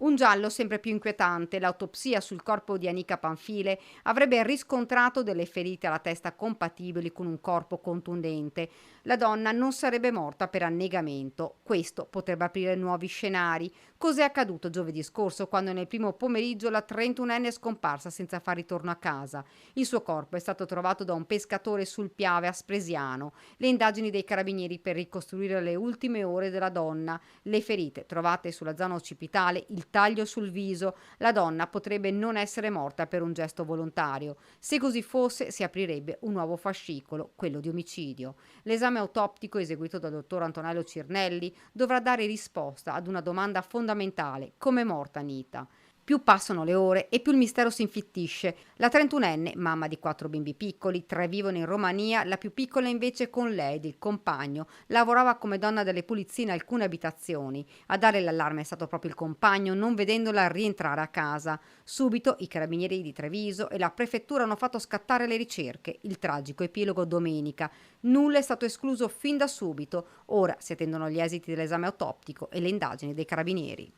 Un giallo sempre più inquietante. L'autopsia sul corpo di Anika Panfile avrebbe riscontrato delle ferite alla testa compatibili con un corpo contundente. La donna non sarebbe morta per annegamento. Questo potrebbe aprire nuovi scenari. Cos'è accaduto giovedì scorso quando nel primo pomeriggio la 31enne è scomparsa senza far ritorno a casa? Il suo corpo è stato trovato da un pescatore sul Piave a Spresiano. Le indagini dei carabinieri per ricostruire le ultime ore della donna, le ferite trovate sulla zona occipitale, il taglio sul viso. La donna potrebbe non essere morta per un gesto volontario. Se così fosse, si aprirebbe un nuovo fascicolo, quello di omicidio. L'esame autoptico eseguito dal dottor Antonello Cirnelli dovrà dare risposta ad una domanda fondamentale: come è morta Anita? Più passano le ore e più il mistero si infittisce. La 31enne, mamma di 4 bimbi piccoli, 3 vivono in Romania, la più piccola invece con lei ed il compagno. Lavorava come donna delle pulizie in alcune abitazioni. A dare l'allarme è stato proprio il compagno, non vedendola rientrare a casa. Subito i carabinieri di Treviso e la prefettura hanno fatto scattare le ricerche. Il tragico epilogo domenica. Nulla è stato escluso fin da subito. Ora si attendono gli esiti dell'esame autoptico e le indagini dei carabinieri.